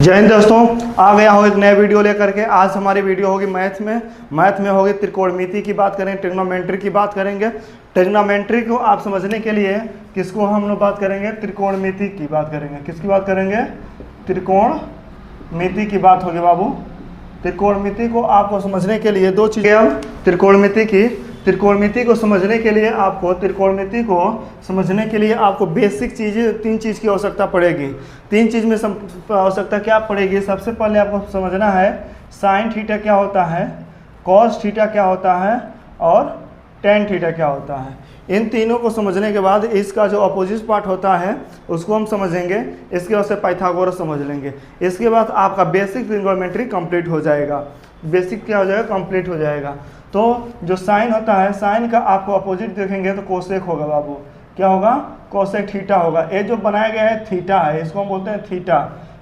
जय हिंद दोस्तों, आ गया हूँ एक नया वीडियो लेकर के। आज हमारी वीडियो होगी मैथ में होगी त्रिकोणमिति की बात करेंगे, ट्रिग्नोमेट्री की बात करेंगे। ट्रिग्नोमेट्री को आप समझने के लिए किसको हम लोग बात करेंगे, त्रिकोणमिति की बात करेंगे। किसकी बात करेंगे, त्रिकोणमिति की बात होगी बाबू। त्रिकोणमिति को आपको समझने के लिए दो चीज़ें, हम त्रिकोणमिति को समझने के लिए आपको बेसिक चीज़ें, तीन चीज़ की आवश्यकता पड़ेगी। तीन चीज़ में आवश्यकता क्या पड़ेगी। सबसे पहले आपको समझना है साइन थीटा क्या होता है, कॉस थीटा क्या होता है और टेन थीटा क्या होता है। इन तीनों को समझने के बाद इसका जो अपोजिट पार्ट होता है उसको हम समझेंगे। इसके बाद से पाइथागोरस समझ लेंगे। इसके बाद आपका बेसिक ट्रिग्नोमेट्री कंप्लीट हो जाएगा। बेसिक क्या हो जाएगा, कंप्लीट हो जाएगा। तो जो साइन होता है, साइन का आपको अपोजिट देखेंगे तो कोसेक होगा बाबू। क्या होगा, कोसेक थीटा होगा। ये जो बनाया गया है थीटा है, इसको हम बोलते हैं थीटा।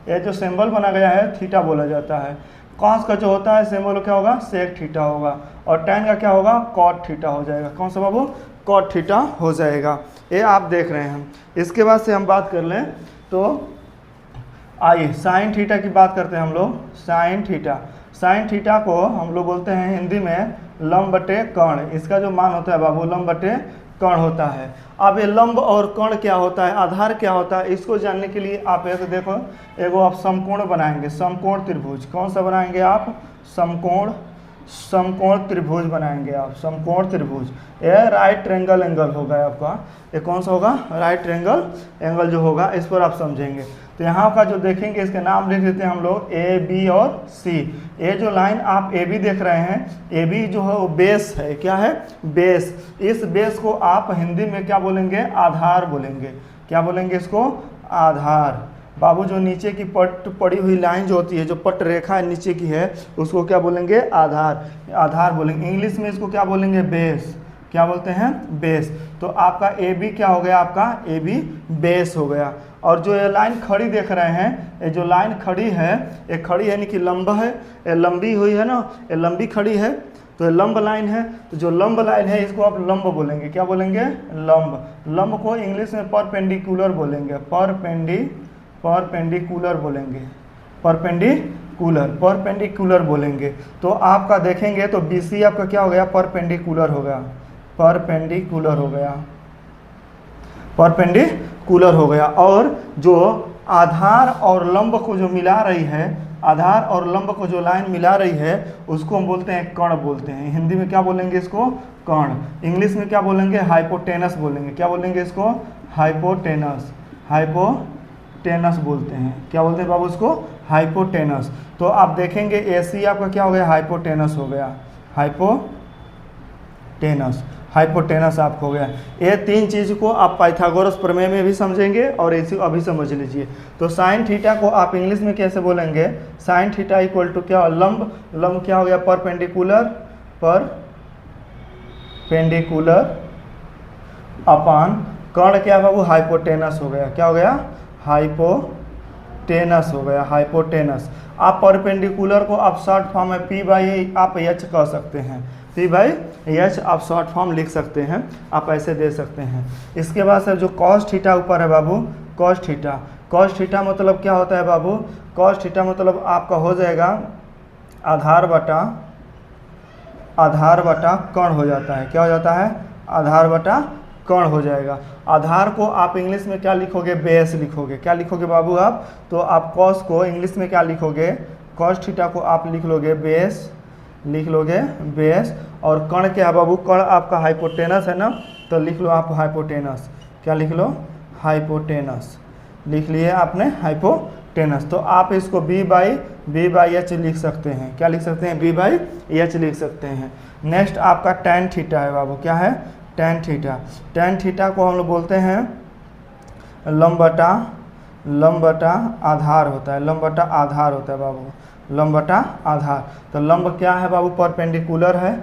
ये जो सिंबल बना गया है थीटा बोला जाता है। कॉस का जो होता है सिंबल क्या होगा, सेक थीटा होगा। और टेन का क्या होगा, कॉट थीटा हो जाएगा। कौन सा बाबू, कॉट थीटा हो जाएगा। ये आप देख रहे हैं। इसके बाद से हम बात कर लें तो आइए साइन थीटा की बात करते हैं हम लोग। साइन थीटा को हम लोग बोलते हैं हिंदी में लंब बटे कर्ण। इसका जो मान होता है बाबू, लंब बटे कर्ण होता है। अब ये लंब और कर्ण क्या होता है, आधार क्या होता है, इसको जानने के लिए आप ऐसे देखो, एगो आप समकोण बनाएंगे, समकोण त्रिभुज। कौन सा बनाएंगे आप, समकोण त्रिभुज बनाएंगे आप, समकोण त्रिभुज। ये राइट ट्रायंगल एंगल होगा आपका। ये कौन सा होगा, राइट ट्रायंगल एंगल जो होगा, इस पर आप समझेंगे। तो यहाँ का जो देखेंगे, इसके नाम लिख देते हैं हम लोग ए बी और सी। ये जो लाइन आप ए बी देख रहे हैं, ए बी जो है वो बेस है। क्या है, बेस। इस बेस को आप हिंदी में क्या बोलेंगे, आधार बोलेंगे। क्या बोलेंगे इसको, आधार। बाबू जो नीचे की पट पड़ी हुई लाइन जो होती है, जो पट रेखा नीचे की है, उसको क्या बोलेंगे, आधार बोलेंगे। इंग्लिश में इसको क्या बोलेंगे, बेस। क्या बोलते हैं, बेस। तो आपका ए बी क्या हो गया, आपका ए बी बेस हो गया। और जो ये लाइन खड़ी देख रहे हैं, ये जो लाइन खड़ी है, ये खड़ी यानी कि लंबा है, ये लंबी हुई है ना, ये लंबी खड़ी है, तो ये लंब लाइन है। तो जो लंब लाइन है इसको आप लंब बोलेंगे। क्या बोलेंगे, लंब। लंब को इंग्लिश में परपेंडिकुलर बोलेंगे, परपेंडिकुलर बोलेंगे, परपेंडिकुलर बोलेंगे। तो आपका देखेंगे तो बी सी आपका क्या हो गया, परपेंडिकुलर हो गया, परपेंडिकुलर हो गया। और जो आधार और लंब को जो मिला रही है, आधार और लंब को जो लाइन मिला रही है, उसको हम बोलते हैं कर्ण बोलते हैं। हिंदी में क्या बोलेंगे इसको, कर्ण। इंग्लिश में क्या बोलेंगे, हाइपोटेनस बोलेंगे। क्या बोलेंगे इसको, हाइपोटेनस बोलते हैं। क्या बोलते हैं बाबू इसको, हाइपोटेनस। तो आप देखेंगे ए सी आपका क्या हो गया, हाइपोटेनस हो गया, हाइपोटेनस आपको हो गया। ये तीन चीज़ को आप पाइथागोरस प्रमेय में भी समझेंगे और इसी अभी समझ लीजिए। तो साइन थीटा को आप इंग्लिश में कैसे बोलेंगे, साइन थीटा इक्वल टू क्या, लंब क्या हो गया, परपेंडिकुलर अपान कर्ण क्या बाबू, हाइपोटेनस हो गया। क्या हो गया, हाइपोटेनस हो गया, हाइपोटेनस। आप परपेंडिकुलर को आप शॉर्ट फॉर्म में पी बाई आप एच कह सकते हैं, पी बाई एच आप शॉर्ट फॉर्म लिख सकते हैं, आप ऐसे दे सकते हैं। इसके बाद सर जो कॉस थीटा ऊपर है बाबू, कॉस थीटा मतलब क्या होता है बाबू, कॉस थीटा मतलब आपका हो जाएगा आधार बटा कर्ण हो जाता है। क्या हो जाता है, आधार बटा कर्ण हो जाएगा। आधार को आप इंग्लिश में क्या लिखोगे, बेस लिखोगे। क्या लिखोगे बाबू आप, तो आप कॉस को इंग्लिश में क्या लिखोगे, कॉस थीटा को आप लिख लोगे बेस, और कर्ण क्या है बाबू, कर्ण आपका हाइपोटेनस है ना, तो लिख लो आप हाइपोटेनस। क्या लिख लो, हाइपोटेनस लिख लिए आपने, हाइपोटेनस। तो आप इसको बी बाई एच लिख सकते हैं। क्या लिख सकते हैं, बी बाई एच लिख सकते हैं। नेक्स्ट आपका टेन थीटा है बाबू। क्या है, टेन थीटा को हम लोग बोलते हैं लंब बटा आधार होता है, लंब बटा आधार होता है बाबू, लंब बटा आधार। तो लंब क्या है बाबू, परपेंडिकुलर है,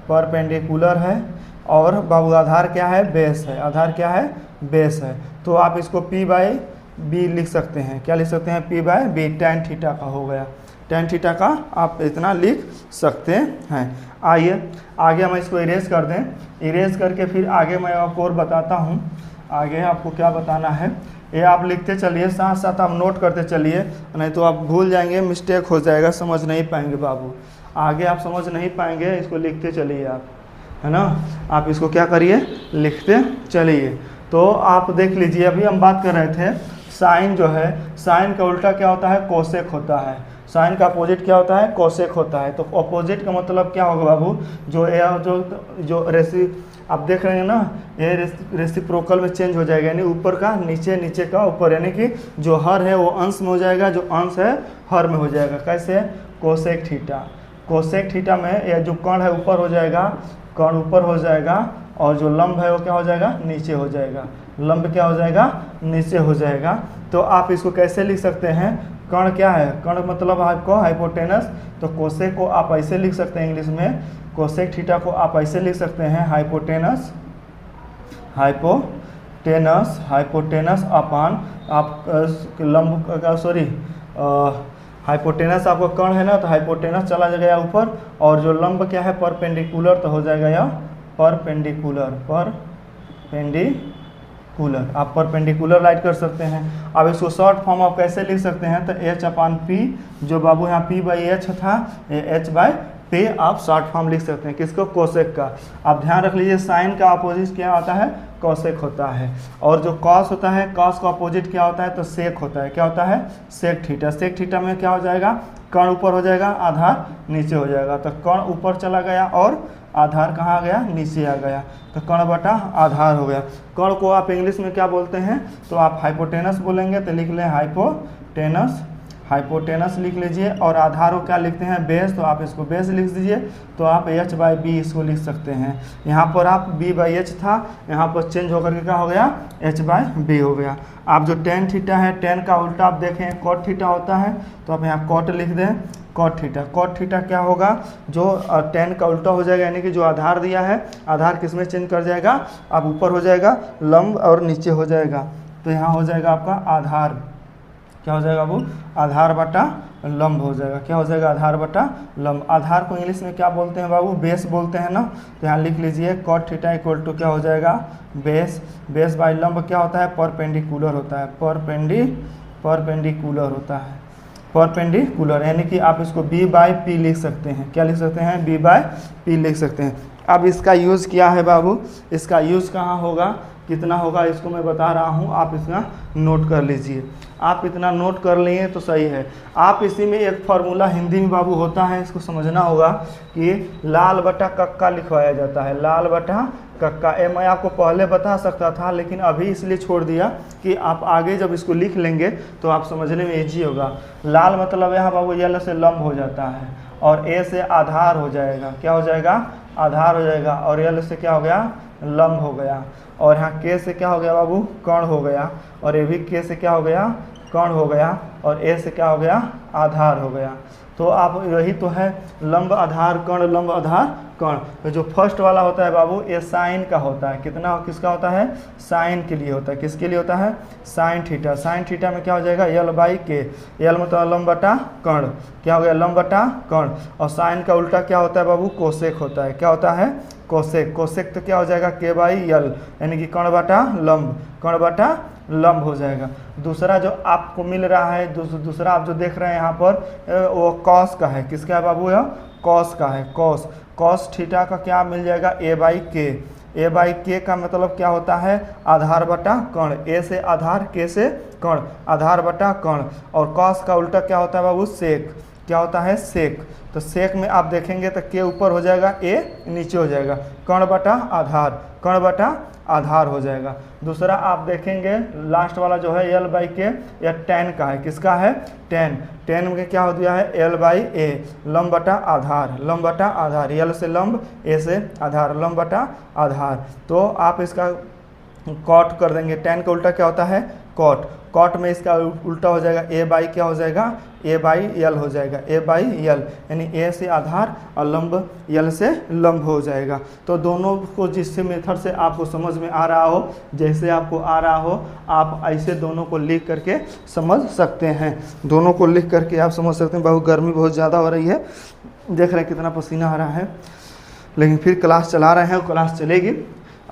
परपेंडिकुलर है। और बाबू आधार क्या है, बेस है, आधार क्या है, बेस है। तो आप इसको पी बाई बी लिख सकते हैं। क्या लिख सकते हैं, P by B, tan theta का हो गया। टेन थीटा का आप इतना लिख सकते हैं। आइए आगे हम इसको इरेज कर दें। इरेज करके फिर आगे मैं आपको और बताता हूँ। आगे आपको क्या बताना है ये आप लिखते चलिए, साथ साथ आप नोट करते चलिए, नहीं तो आप भूल जाएंगे, मिस्टेक हो जाएगा, समझ नहीं पाएंगे बाबू। आगे आप समझ नहीं पाएंगे, इसको लिखते चलिए आप, है ना। आप इसको क्या करिए, लिखते चलिए। तो आप देख लीजिए, अभी हम बात कर रहे थे साइन जो है, साइन का उल्टा क्या होता है, कोसेक होता है। साइन का अपोजिट क्या होता है, कोसेक होता है। तो अपोजिट का मतलब क्या होगा बाबू, जो रेसी आप देख रहे हैं ना, ये रेसिप्रोकल में चेंज हो जाएगा, यानी ऊपर का नीचे, नीचे का ऊपर, यानी कि जो हर है वो अंश में हो जाएगा, जो अंश है हर में हो जाएगा। कैसे, कोसेक थीटा। कोसेक थीटा में यह जो कर्ण है ऊपर हो जाएगा, कर्ण ऊपर हो जाएगा, और जो लंब है वो क्या हो जाएगा, नीचे हो जाएगा। लंब क्या हो जाएगा, नीचे हो जाएगा। तो आप इसको कैसे लिख सकते हैं, कर्ण क्या है, कर्ण मतलब आपको हाइपोटेनस, तो कोसेक को आप ऐसे लिख सकते हैं इंग्लिश में, कोसेक थीटा को आप ऐसे लिख सकते हैं, हाइपोटेनस अपान आप लंब का, सॉरी हाइपोटेनस आपका कर्ण है ना, तो हाइपोटेनस चला जाएगा ऊपर, और जो लंब क्या है, परपेंडिकुलर, तो हो जाएगा यह परपेंडिकुलर। आप परपेंडिकुलर राइट कर सकते हैं। अब इसको शॉर्ट फॉर्म आप कैसे लिख सकते हैं, तो h अपान पी, जो बाबू यहाँ p/h था, ये h/p आप शॉर्ट फॉर्म लिख सकते हैं। किसको, कोसेक का। आप ध्यान रख लीजिए, साइन का अपोजिट क्या होता है, कोसेक होता है, और जो कॉस होता है, कॉस का अपोजिट क्या होता है, तो सेक होता है। क्या होता है, सेक थीटा। सेक थीटा में क्या हो जाएगा, कर्ण ऊपर हो जाएगा, आधार नीचे हो जाएगा। तो कर्ण ऊपर चला गया और आधार कहाँ आ गया, नीचे आ गया, तो कर्ण बटा आधार हो गया। कर्ण को आप इंग्लिश में क्या बोलते हैं, तो आप हाइपोटेनस बोलेंगे, तो लिख लें हाइपोटेनस लिख लीजिए, और आधार को क्या लिखते हैं, बेस, तो आप इसको बेस लिख दीजिए। तो आप h/b इसको लिख सकते हैं। यहाँ पर आप b/h था, यहाँ पर चेंज होकर के क्या हो गया, h/b हो गया। आप जो टेन थीटा है, टेन का उल्टा आप देखें कॉट थीटा होता है, तो आप यहाँ कॉट लिख दें, कॉट थीटा। कॉट थीटा क्या होगा, जो टेन का उल्टा हो जाएगा, यानी कि जो आधार दिया है, आधार किस में चेंज कर जाएगा, अब ऊपर हो जाएगा लंब और नीचे हो जाएगा। तो यहाँ हो जाएगा आपका आधार, क्या हो जाएगा वो, आधार बटा लंब हो जाएगा। क्या हो जाएगा, आधार बटा लंब। आधार को इंग्लिश में क्या बोलते हैं बाबू, बेस बोलते हैं ना। तो यहाँ लिख लीजिए कॉट थीटा इक्वल टू क्या हो जाएगा, बेस बाई लंब क्या होता है, परपेंडिकुलर होता है, परपेंडिकुलर होता है, परपेंडिकुलर, यानी कि आप इसको b/p लिख सकते हैं। क्या लिख सकते हैं, b/p लिख सकते हैं। अब इसका यूज़ क्या है बाबू, इसका यूज़ कहाँ होगा, कितना होगा, इसको मैं बता रहा हूँ, आप इसका नोट कर लीजिए। आप इतना नोट कर लिए तो सही है। आप इसी में एक फार्मूला हिंदी में बाबू होता है, इसको समझना होगा कि लाल बटा कक्का लिखवाया जाता है, लाल बटा कक्का। ये मैं आपको पहले बता सकता था, लेकिन अभी इसलिए छोड़ दिया कि आप आगे जब इसको लिख लेंगे तो आप समझने में ईजी होगा। लाल मतलब यहाँ बाबू यल से लंब हो जाता है, और ए से आधार हो जाएगा, क्या हो जाएगा, आधार हो जाएगा, और यल से क्या हो गया, लंब हो गया, और यहाँ के से क्या हो गया बाबू, कर्ण हो गया, और ये भी के से क्या हो गया, कर्ण हो गया, और ए से क्या हो गया, आधार हो गया। तो आप यही तो है, लंब आधार कर्ण, लंब आधार कर्ण। तो जो फर्स्ट वाला होता है बाबू, ये साइन का होता है। कितना, किसका होता है, साइन के लिए होता है। किसके लिए होता है, साइन थीटा। साइन थीटा में क्या हो जाएगा, l/k, l मतलब लंब बटा कर्ण, क्या हो गया, लंब बटा कर्ण। और साइन का उल्टा क्या होता है बाबू, कोसेक होता है। क्या होता है, कोसेक। कोसेक तो क्या हो जाएगा, k/l, यानी कि कर्ण बटा लंब, कर्ण बटा लंब हो जाएगा। दूसरा जो आपको मिल रहा है, दूसरा आप जो देख रहे हैं यहाँ पर, वो कॉस का है। किसका है बाबू, यह कॉस का है। कॉस थीटा का क्या मिल जाएगा, a/k। a/k का मतलब क्या होता है, आधार बटा कर्ण, a से आधार, k से कर्ण, आधार बटा कर्ण। और कॉस का उल्टा क्या होता है बाबू, सेक। क्या होता है, सेक। तो सेक में आप देखेंगे तो k ऊपर हो जाएगा, a नीचे हो जाएगा, कर्ण बटा आधार, कर्ण बटा आधार हो जाएगा। दूसरा आप देखेंगे लास्ट वाला जो है l/k, या टेन का है। किसका है, टेन। टेन में क्या हो गया है, l/a, लंब बटा आधार, लंब बटा आधार, l से लंब, a से आधार, लंब बटा आधार। तो आप इसका कॉट कर देंगे। टेन का उल्टा क्या होता है, कॉट। कॉट में इसका उल्टा हो जाएगा, a/, क्या हो जाएगा, a/l हो जाएगा, a/l, यानी a से आधार और लंब l से लंब हो जाएगा। तो दोनों को जिस मेथड से आपको समझ में आ रहा हो, जैसे आपको आ रहा हो, आप ऐसे दोनों को लिख करके समझ सकते हैं। दोनों को लिख करके आप समझ सकते हैं। बहुत गर्मी बहुत ज़्यादा हो रही है, देख रहे हैं कितना पसीना आ रहा है, लेकिन फिर क्लास चला रहे हैं, क्लास चलेगी।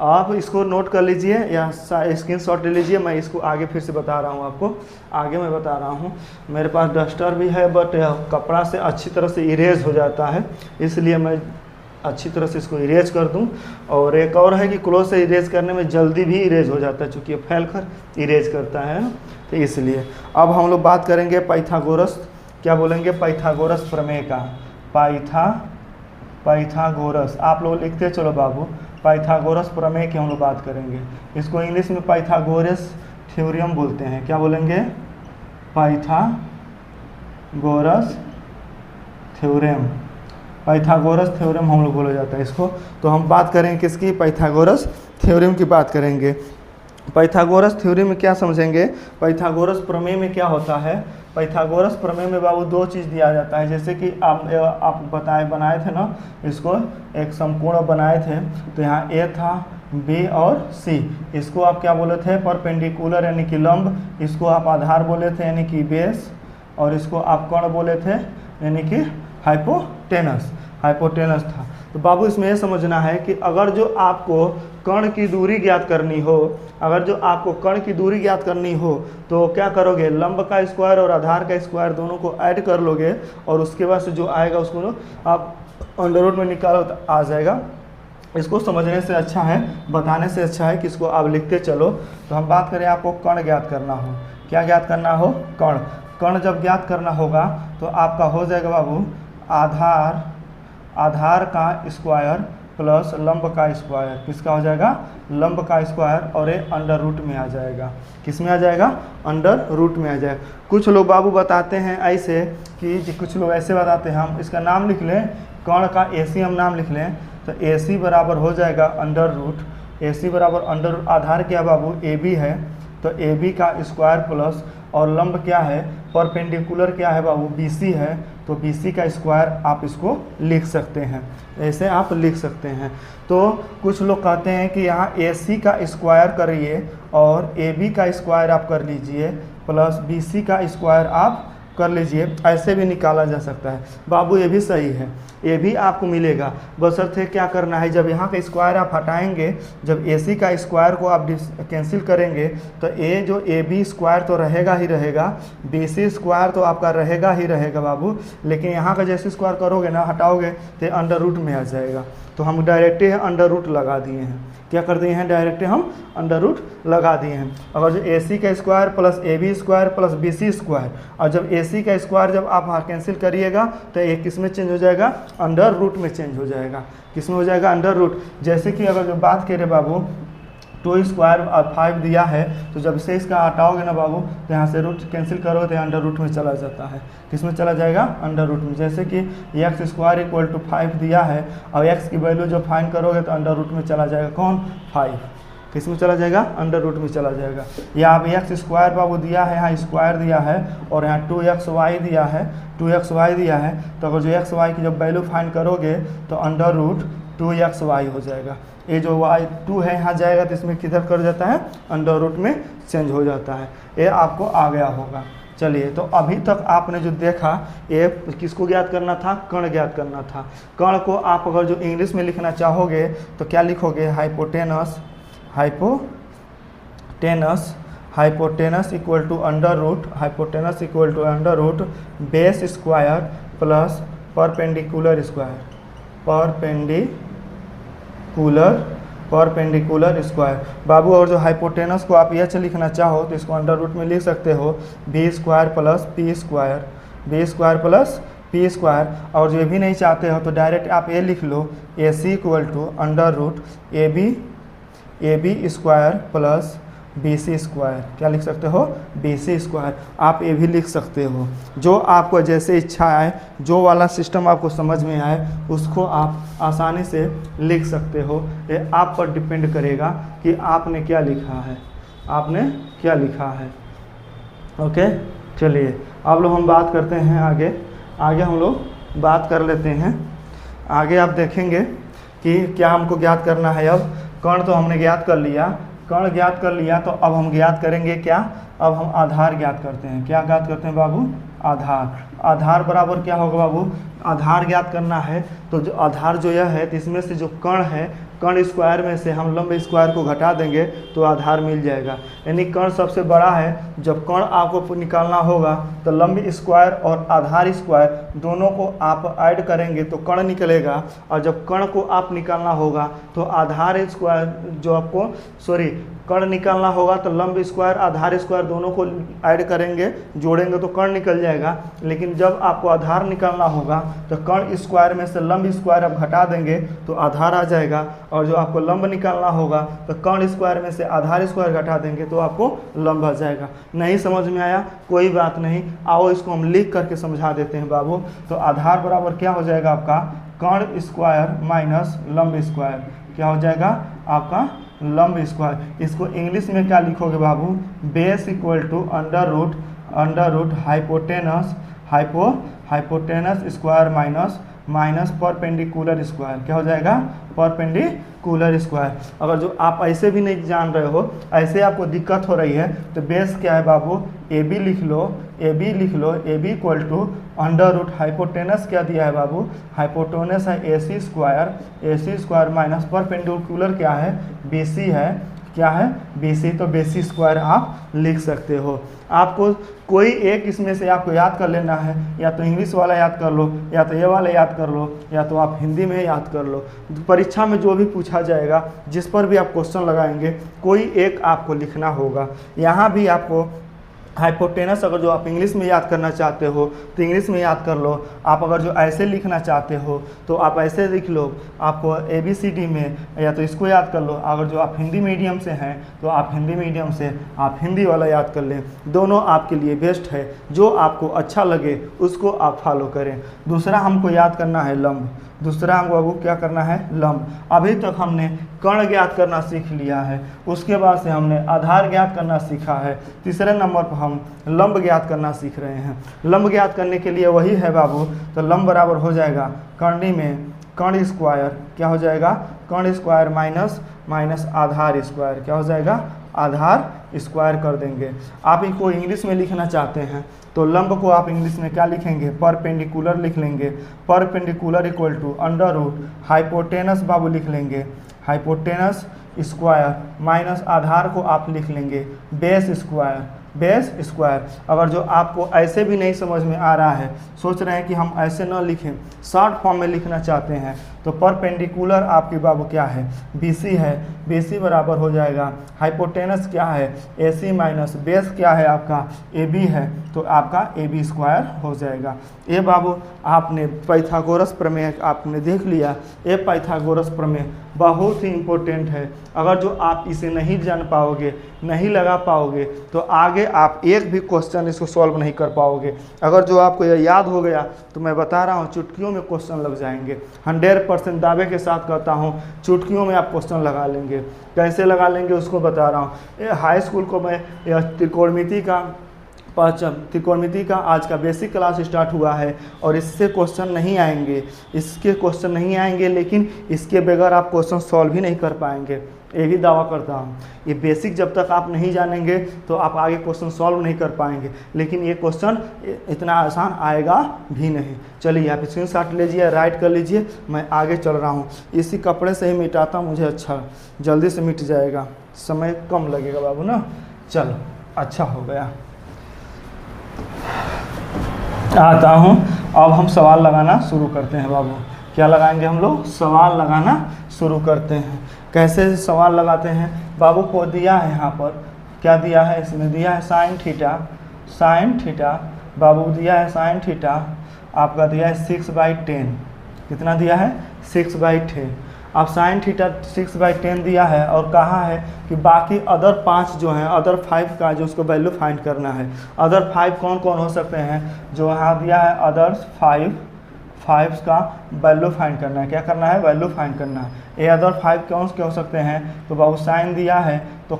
आप इसको नोट कर लीजिए या स्क्रीनशॉट ले लीजिए, मैं इसको आगे फिर से बता रहा हूँ आपको। आगे मैं बता रहा हूँ, मेरे पास डस्टर भी है बट कपड़ा से अच्छी तरह से इरेज हो जाता है, इसलिए मैं अच्छी तरह से इसको इरेज कर दूं। और एक और है कि क्लोज से इरेज करने में जल्दी भी इरेज हो जाता है, चूँकि ये फैल कर इरेज करता है ना, तो इसलिए। अब हम लोग बात करेंगे पाइथागोरस, क्या बोलेंगे, पाइथागोरस प्रमेय का। पाइथागोरस आप लोग लिखते चलो बाबू, पाइथागोरस प्रमेय की हम लोग बात करेंगे। इसको इंग्लिश में पाइथागोरस थ्योरम बोलते हैं, क्या बोलेंगे, पाइथागोरस थ्योरम। पाइथागोरस थ्योरम हम लोग बोला जाता है इसको। तो हम बात करेंगे किसकी, पाइथागोरस थ्योरम की बात करेंगे। पाइथागोरस थ्योरम में क्या समझेंगे, पाइथागोरस प्रमेय में क्या होता है। पाइथागोरस प्रमेय में बाबू दो चीज़ दिया जाता है, जैसे कि आप बनाए थे ना, इसको एक समकोण बनाए थे, तो यहाँ ए था, बी और सी, इसको आप क्या बोले थे, परपेंडिकुलर यानी कि लंब, इसको आप आधार बोले थे यानी कि बेस, और इसको आप कर्ण बोले थे यानी कि हाइपोटेनस था। तो बाबू इसमें यह समझना है कि अगर जो आपको कर्ण की दूरी ज्ञात करनी हो, तो क्या करोगे, लंब का स्क्वायर और आधार का स्क्वायर दोनों को ऐड कर लोगे, और उसके बाद से जो आएगा उसको आप अंडर रूट में निकालो तो आ जाएगा। इसको समझने से अच्छा है, बताने से अच्छा है कि इसको आप लिखते चलो। तो हम बात करें, आपको कर्ण ज्ञात करना हो, क्या ज्ञात करना हो, कर्ण जब ज्ञात करना होगा तो आपका हो जाएगा बाबू आधार का स्क्वायर प्लस लंब का स्क्वायर, किसका हो जाएगा, लंब का स्क्वायर, और ये अंडर रूट में आ जाएगा, किस में आ जाएगा, अंडर रूट में आ जाएगा। कुछ लोग बाबू बताते हैं ऐसे कि कुछ लोग ऐसे बताते हैं, हम इसका नाम लिख लें, कर्ण का AC हम नाम लिख लें, तो AC बराबर हो जाएगा अंडर रूट, AC बराबर अंडर रूट, आधार क्या बाबू AB है, तो AB का स्क्वायर प्लस, और लंब क्या है, परपेंडिकुलर क्या है बाबू, BC है, तो BC का स्क्वायर आप इसको लिख सकते हैं, ऐसे आप लिख सकते हैं। तो कुछ लोग कहते हैं कि यहाँ AC का स्क्वायर करिए और AB का स्क्वायर आप कर लीजिए प्लस BC का स्क्वायर आप कर लीजिए, ऐसे भी निकाला जा सकता है बाबू, ये भी सही है, ये भी आपको मिलेगा। बशर्ते क्या करना है, जब यहाँ का स्क्वायर आप हटाएंगे, जब AC का स्क्वायर को आप कैंसिल करेंगे, तो ये जो AB स्क्वायर तो रहेगा ही रहेगा, BC स्क्वायर तो आपका रहेगा ही रहेगा बाबू, लेकिन यहाँ का जैसे स्क्वायर करोगे ना, हटाओगे तो अंडर रूट में आ जाएगा। तो हम डायरेक्ट अंडर रूट लगा दिए हैं, क्या कर दिए हैं, डायरेक्ट हम अंडर रूट लगा दिए हैं। अगर जो AC का square plus AB square plus BC square, और जब AC का स्क्वायर जब आप कैंसिल करिएगा तो ये किस में चेंज हो जाएगा, अंडर रूट में चेंज हो जाएगा, किस में हो जाएगा, अंडर रूट। जैसे कि अगर जो बात करें बाबू 2 स्क्वायर 5 दिया है, तो जब से इसका हटाओगे ना बाबू, तो यहाँ से रूट कैंसिल करोगे तो अंडर रूट में चला जाता है, किस में चला जाएगा, अंडर रूट में। जैसे कि x स्क्वायर इक्वल टू 5 दिया है, और x की वैल्यू जब फाइंड करोगे तो अंडर रूट में चला जाएगा, कौन, 5, किस में चला जाएगा, अंडर रूट में चला जाएगा। या अब x स्क्वायर बाबू दिया है, यहाँ स्क्वायर दिया है, और यहाँ 2xy दिया है, 2xy दिया है, तो अगर जो xy की जब वैल्यू फाइंड करोगे तो अंडर रूट 2xy हो जाएगा। ये जो y2 है यहाँ जाएगा तो इसमें किधर कर जाता है, अंडर रूट में चेंज हो जाता है। ये आपको आ गया होगा। चलिए, तो अभी तक आपने जो देखा, ये किसको ज्ञात करना था, कर्ण ज्ञात करना था। कर्ण को आप अगर जो इंग्लिश में लिखना चाहोगे तो क्या लिखोगे, hypotenuse equal to under root base square plus perpendicular square बाबू। और जो हाइपोटेनस को आप एच लिखना चाहो तो इसको अंडर रूट में लिख सकते हो, B square plus P square. और जो भी नहीं चाहते हो तो डायरेक्ट आप ये लिख लो, A C equal to under root A B square plus B C square. क्या लिख सकते हो, बी सी स्क्वायर। आप ये भी लिख सकते हो, जो आपको जैसे इच्छा आए, जो वाला सिस्टम आपको समझ में आए उसको आप आसानी से लिख सकते हो। ये आप पर डिपेंड करेगा कि आपने क्या लिखा है, ओके। चलिए अब लोग हम बात करते हैं आगे हम लोग बात कर लेते हैं। आगे आप देखेंगे कि क्या हमको ज्ञात करना है। अब कर्ण तो हमने ज्ञात कर लिया, कर्ण ज्ञात कर लिया, तो अब हम ज्ञात करेंगे क्या, अब हम आधार ज्ञात करते हैं। क्या ज्ञात करते हैं बाबू, आधार। आधार बराबर क्या होगा बाबू, आधार ज्ञात करना है तो जो आधार जो यह है तो इसमें से जो कर्ण है, कर्ण स्क्वायर में से हम लंब स्क्वायर को घटा देंगे तो आधार मिल जाएगा। यानी कर्ण सबसे बड़ा है, जब कर्ण आपको निकालना होगा तो लंब स्क्वायर और आधार स्क्वायर दोनों को आप ऐड करेंगे तो कर्ण निकलेगा, और जब कर्ण को आप निकालना होगा तो आधार स्क्वायर जो आपको कर्ण निकालना होगा तो लंब स्क्वायर आधार स्क्वायर दोनों को ऐड करेंगे, जोड़ेंगे तो कर्ण निकल जाएगा। लेकिन जब आपको आधार निकालना होगा तो कर्ण स्क्वायर में से लंब स्क्वायर आप घटा देंगे तो आधार आ जाएगा, और जो आपको लंब निकालना होगा तो कर्ण स्क्वायर में से आधार स्क्वायर घटा देंगे तो आपको लंब आ जाएगा। नहीं समझ में आया कोई बात नहीं, आओ इसको हम लिख करके समझा देते हैं बाबू। तो आधार बराबर क्या हो जाएगा आपका, कर्ण स्क्वायर माइनस लंब स्क्वायर, क्या हो जाएगा आपका लंब स्क्वायर। इसको इंग्लिश में क्या लिखोगे बाबू, base equal to under root hypotenuse square minus perpendicular square, क्या हो जाएगा परपेंडिकुलर स्क्वायर। अगर जो आप ऐसे भी नहीं जान रहे हो, ऐसे आपको दिक्कत हो रही है तो बेस क्या है बाबू, ए बी लिख लो, A B equal to under root hypotenuse क्या दिया है बाबू, हाइपोटेनस है A C square minus perpendicular क्या है बी सी है, क्या है बी सी, तो बी सी स्क्वायर आप लिख सकते हो। आपको कोई एक इसमें से आपको याद कर लेना है, या तो इंग्लिश वाला याद कर लो, या तो ये वाला याद कर लो, या तो आप हिंदी में याद कर लो। परीक्षा में जो भी पूछा जाएगा, जिस पर भी आप क्वेश्चन लगाएंगे, कोई एक आपको लिखना होगा। यहाँ भी आपको हाइपोटेनस अगर जो आप इंग्लिश में याद करना चाहते हो तो इंग्लिश में याद कर लो, आप अगर जो ऐसे लिखना चाहते हो तो आप ऐसे लिख लो, आपको ABCD में, या तो इसको याद कर लो। अगर जो आप हिंदी मीडियम से हैं तो आप हिंदी मीडियम से आप हिंदी वाला याद कर लें, दोनों आपके लिए बेस्ट है। जो आपको अच्छा लगे उसको आप फॉलो करें। दूसरा हमको याद करना है लंब, दूसरा हमको बाबू क्या करना है लंब। अभी तक हमने कर्ण ज्ञात करना सीख लिया है, उसके बाद से हमने आधार ज्ञात करना सीखा है, तीसरे नंबर पर हम लंब ज्ञात करना सीख रहे हैं। लंब ज्ञात करने के लिए वही है बाबू, तो लंब बराबर हो जाएगा कर्णी में कर्ण स्क्वायर, क्या हो जाएगा कर्ण स्क्वायर माइनस आधार स्क्वायर, क्या हो जाएगा आधार स्क्वायर कर देंगे। आप इनको इंग्लिश में लिखना चाहते हैं तो लंब को आप इंग्लिश में क्या लिखेंगे, परपेंडिकुलर लिख लेंगे। Perpendicular equal to under root hypotenuse बाबू लिख लेंगे, हाइपोटेनस स्क्वायर माइनस आधार को आप लिख लेंगे बेस स्क्वायर। अगर जो आपको ऐसे भी नहीं समझ में आ रहा है, सोच रहे हैं कि हम ऐसे न लिखें, शॉर्ट फॉर्म में लिखना चाहते हैं, तो परपेंडिकुलर आपके बाबू क्या है BC है, BC बराबर हो जाएगा हाइपोटेनस क्या है AC माइनस बेस क्या है आपका AB है, तो आपका AB स्क्वायर हो जाएगा। ये बाबू आपने पाइथागोरस प्रमेय आपने देख लिया। ये पाइथागोरस प्रमेय बहुत ही इम्पोर्टेंट है। अगर जो आप इसे नहीं जान पाओगे, नहीं लगा पाओगे, तो आगे आप एक भी क्वेश्चन इसको सॉल्व नहीं कर पाओगे। अगर जो आपको यह याद हो गया तो मैं बता रहा हूँ चुटकियों में क्वेश्चन लग जाएंगे। 100% दावे के साथ कहता हूँ चुटकियों में आप क्वेश्चन लगा लेंगे। कैसे लगा लेंगे उसको बता रहा हूँ। हाई स्कूल को मैं त्रिकोणमिति का आज का बेसिक क्लास स्टार्ट हुआ है, और इससे क्वेश्चन नहीं आएंगे, इसके क्वेश्चन नहीं आएंगे, लेकिन इसके बगैर आप क्वेश्चन सॉल्व ही नहीं कर पाएंगे, ये भी दावा करता हूँ। ये बेसिक जब तक आप नहीं जानेंगे तो आप आगे क्वेश्चन सॉल्व नहीं कर पाएंगे, लेकिन ये क्वेश्चन इतना आसान आएगा भी नहीं। चलिए आप स्क्रीनशॉट लीजिए, राइट कर लीजिए, मैं आगे चल रहा हूँ। इसी कपड़े से ही मिटाता मुझे अच्छा जल्दी से मिट जाएगा, समय कम लगेगा बाबू ना। चलो अच्छा हो गया, आता हूँ। अब हम सवाल लगाना शुरू करते हैं बाबू। क्या लगाएंगे हम लोग, सवाल लगाना शुरू करते हैं। कैसे सवाल लगाते हैं बाबू, को दिया है यहाँ पर, क्या दिया है इसमें, दिया है साइन थीटा बाबू, दिया है साइन थीटा आपका दिया है 6/10, कितना दिया है 6/10। अब साइन थीटा 6/10 दिया है, और कहा है कि बाकी अदर 5 जो हैं, अदर 5 का जो उसको वैल्यू फाइंड करना है। अदर 5 कौन कौन हो सकते हैं, जो यहाँ दिया है अदर 5 का वैल्यू फाइंड करना है। क्या करना है, वैल्यू फाइंड करना है। ये अदर 5 कौन के हो सकते हैं, तो बाबू साइन दिया है तो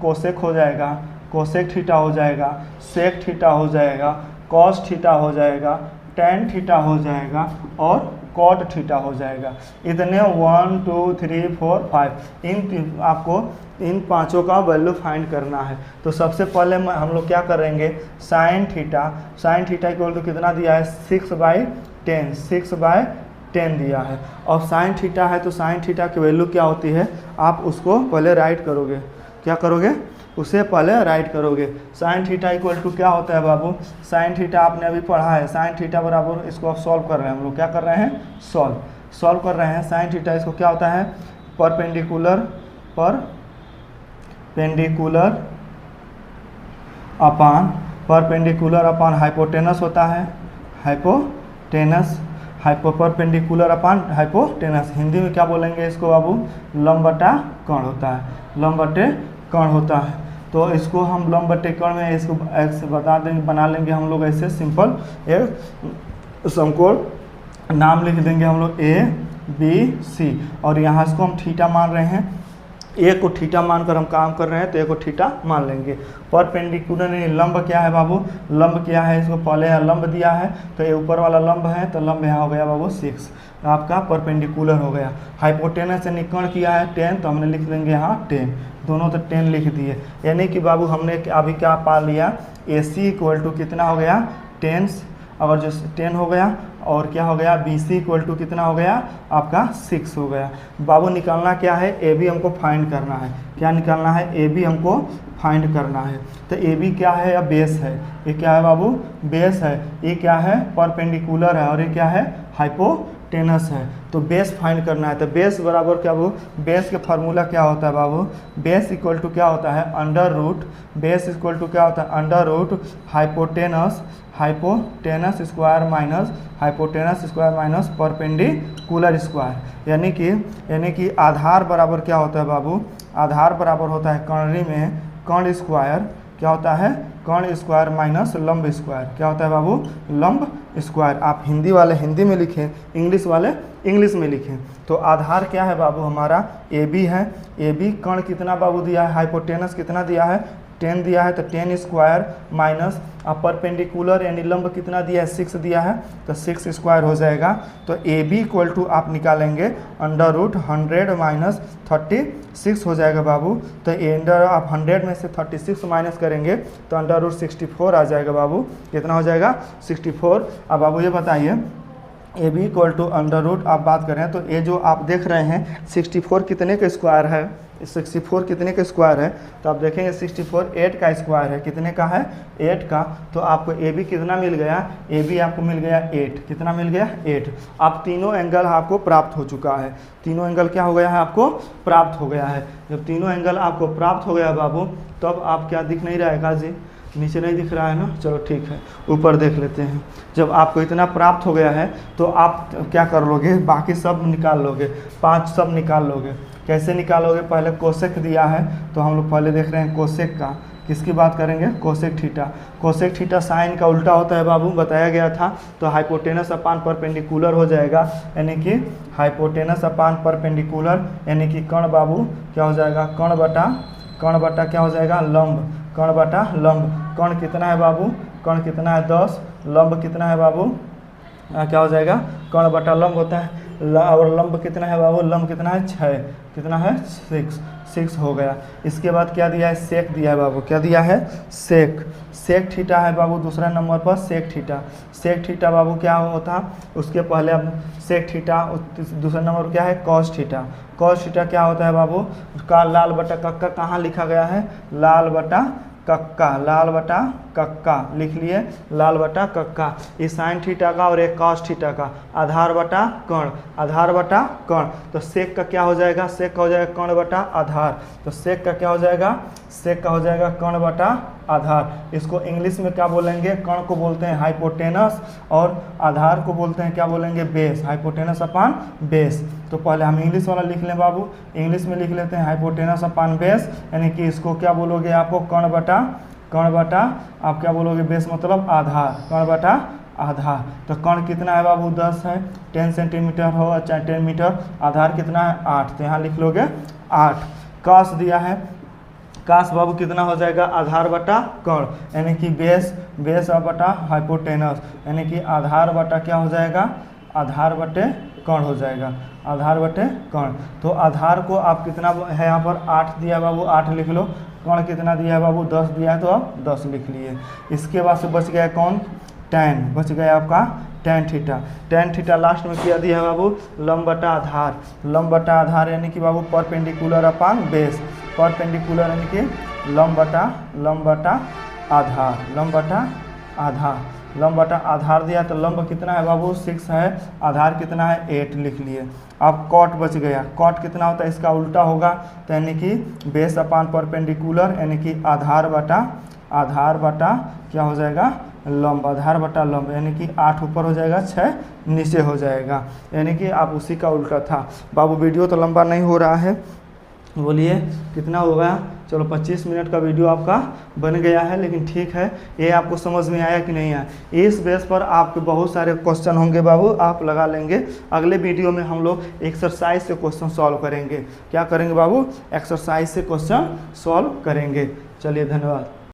कोसेक हो जाएगा, कोसेक थीटा हो जाएगा, सेक थीटा हो जाएगा, कॉस थीटा हो जाएगा, टेन थीटा हो जाएगा, और कॉट थीटा हो जाएगा। इतने 1 2 3 4 5 इन आपको इन पांचों का वैल्यू फाइंड करना है। तो सबसे पहले हम लोग क्या करेंगे, साइन थीटा इक्वल टू कितना दिया है 6/10 6/10 दिया है। और साइन थीटा है तो साइन थीटा की वैल्यू क्या होती है, आप उसको पहले राइट करोगे, क्या करोगे, उसे पहले राइट करोगे। साइन थीटा इक्वल टू क्या होता है बाबू, साइन थीटा आपने अभी पढ़ा है, साइन थीटा बराबर, इसको आप सॉल्व कर रहे हैं, हम लोग क्या कर रहे हैं, सॉल्व कर रहे हैं। साइन थीटा इसको क्या होता है, परपेंडिकुलर अपान हाइपोटेनस होता है, परपेंडिकुलर अपान हाइपोटेनस। हिंदी में क्या बोलेंगे इसको बाबू, लंब बटा कर्ण होता है, लंब बटे कर्ण होता है। तो इसको हम लंब बटे कर्ण में इसको ऐसे बना लेंगे हम लोग, ऐसे सिंपल एक समकोण नाम लिख देंगे हम लोग ABC, और यहाँ इसको हम थीटा मान रहे हैं, ए को थीटा मानकर हम काम कर रहे हैं तो ए को थीटा मान लेंगे। परपेंडिकुलर यानी लंब क्या है बाबू, लंब क्या है, इसको पहले यहाँ लंब दिया है तो ये ऊपर वाला लंब है, तो लंब यहाँ हो गया बाबू 6, आपका परपेंडिकुलर हो गया। हाइपोटेनस से निकर्ण किया है 10, तो हमने लिख देंगे यहाँ 10, दोनों तो 10 लिख दिए। यानी कि बाबू हमने अभी क्या पा लिया, AC इक्वल टू कितना हो गया 10, अगर जो 10 हो गया, और क्या हो गया BC इक्वल टू कितना हो गया आपका 6 हो गया। बाबू निकालना क्या है, AB हमको फाइंड करना है, क्या निकालना है, AB हमको फाइंड करना है। तो AB क्या है, या बेस है, ये क्या है बाबू, बेस है, ये क्या है परपेंडिकुलर है, और ये क्या है हाइपोटेनस है। तो बेस फाइंड करना है। तो बेस बराबर क्या बाबू, बेस के फार्मूला क्या होता है बाबू, बेस इक्वल टू क्या होता है under root, base equal to क्या होता है under root hypotenuse square minus perpendicular square. यानी कि आधार बराबर क्या होता है बाबू, आधार बराबर होता है कर्णी में कर्ण स्क्वायर, क्या होता है कर्ण स्क्वायर माइनस लंब स्क्वायर, क्या होता है बाबू लंब स्क्वायर। आप हिंदी वाले हिंदी में लिखें, इंग्लिश वाले इंग्लिश में लिखें। तो आधार क्या है बाबू हमारा AB है, AB कर्ण कितना बाबू दिया है, हाइपोटेनस कितना दिया है 10 दिया है, तो 10 स्क्वायर माइनस परपेंडिकुलर यानी लंब कितना दिया है 6 दिया है, तो 6 स्क्वायर हो जाएगा। तो AB इक्वल टू आप निकालेंगे अंडर रूट 100 माइनस 36 हो जाएगा बाबू। तो अंडर आप 100 में से 36 माइनस करेंगे तो अंडर रूट 64 आ जाएगा बाबू, कितना हो जाएगा 64। अब बाबू ये बताइए AB equal to under root आप बात करें तो ये जो आप देख रहे हैं 64 कितने का स्क्वायर है, 64 कितने का स्क्वायर है, तो आप देखेंगे 64 8 का स्क्वायर है, कितने का है 8 का। तो आपको AB कितना मिल गया, AB आपको मिल गया 8, कितना मिल गया 8। आप तीनों एंगल आपको प्राप्त हो चुका है, तीनों एंगल क्या हो गया है आपको प्राप्त हो गया है। जब तीनों एंगल आपको प्राप्त हो गया बाबू, तब आप क्या दिख नहीं रहा है काजी, नीचे नहीं दिख रहा है ना, चलो ठीक है ऊपर देख लेते हैं। जब आपको इतना प्राप्त हो गया है तो आप क्या कर लोगे, बाकी सब निकाल लोगे, 5 सब निकाल लोगे। कैसे निकालोगे, पहले कोसेक दिया है तो हम लोग पहले देख रहे हैं कोसेक का, किसकी बात करेंगे cosec theta. Cosec theta sine का उल्टा होता है बाबू, बताया गया था। तो हाइपोटेनस अपान परपेंडिकुलर हो जाएगा, यानी कि हाइपोटेनस अपान परपेंडिकुलर यानी कि कर्ण बाबू क्या हो जाएगा कर्ण बटा क्या हो जाएगा लंब, कर्ण बटा लंब। कर्ण कितना है बाबू, कर्ण कितना है 10, लंब कितना है बाबू क्या हो जाएगा कर्ण बटा लंब होता है, और लंब कितना है बाबू, लंब कितना है 6, कितना है 6 हो गया। इसके बाद क्या दिया है सेक दिया है बाबू, क्या दिया है सेक थीटा है बाबू दूसरा नंबर पर सेक थीटा बाबू क्या होता, उसके पहले अब सेक थीटा दूसरा नंबर क्या है कॉस थीटा क्या होता है बाबू, का लाल बटा कक्का कहाँ लिखा गया है, लाल बटा कक्का लिख लिए, लाल बटा कक्का। ये साइन थीटा का और एक कॉस थीटा का, आधार बटा कर्ण। तो सेक का क्या हो जाएगा, सेक का हो जाएगा कर्ण बटा आधार। तो सेक का क्या हो जाएगा, सेक का हो जाएगा कर्ण बटा आधार। इसको इंग्लिश में क्या बोलेंगे, कर्ण को बोलते हैं हाइपोटेनस और आधार को बोलते हैं क्या बोलेंगे बेस, हाइपोटेनस अपान बेस। तो पहले हम इंग्लिश वाला लिख लें बाबू, इंग्लिश में लिख लेते हैं हाइपोटेनस अपान बेस, यानी कि इसको क्या बोलोगे आपको कर्ण बटा आप क्या बोलोगे बेस मतलब आधार, कर्ण बटा आधार। तो कर्ण कितना है बाबू 10 है, 10 सेंटीमीटर हो चाहे 10 मीटर, आधार कितना है 8, तो यहाँ लिख लोगे 8। कास दिया है, कास बाबू कितना हो जाएगा आधार बटा कर्ण, यानी कि बेस बटा हाइपोटेनस, यानी कि आधार बटा क्या हो जाएगा आधार बटे कर्ण हो जाएगा, आधार बटे कर्ण। तो आधार को आप कितना है यहाँ पर 8 दिया है बाबू, 8 लिख लो। कर्ण कितना दिया है बाबू 10 दिया है, तो आप 10 लिख लिए। इसके बाद से बच गया कौन, tan, बच गया आपका tan theta. tan theta last में क्या दिया है बाबू, लंब बटा आधार। लंब बटा आधार यानी कि बाबू परपेंडिकुलर अपान बेस, परपेंडिकुलर यानी कि लंब बटा आधार, लंब बटा आधार, लंब बटा आधार दिया तो लंब कितना है बाबू 6 है, आधार कितना है 8 लिख लिए। अब कॉट बच गया, कॉट कितना होता है इसका उल्टा होगा, तो यानी कि बेस अपान परपेंडिकुलर यानी कि आधार बटा क्या हो जाएगा लंब, आधार बटा लंब, यानी कि 8 ऊपर हो जाएगा 6 नीचे हो जाएगा, यानी कि आप उसी का उल्टा था। बाबू वीडियो तो लंबा नहीं हो रहा है, बोलिए कितना होगा, चलो 25 मिनट का वीडियो आपका बन गया है। लेकिन ठीक है, ये आपको समझ में आया कि नहीं आया, इस बेस पर आपके बहुत सारे क्वेश्चन होंगे बाबू, आप लगा लेंगे। अगले वीडियो में हम लोग एक्सरसाइज से क्वेश्चन सॉल्व करेंगे। क्या करेंगे बाबू, एक्सरसाइज से क्वेश्चन सॉल्व करेंगे। चलिए धन्यवाद।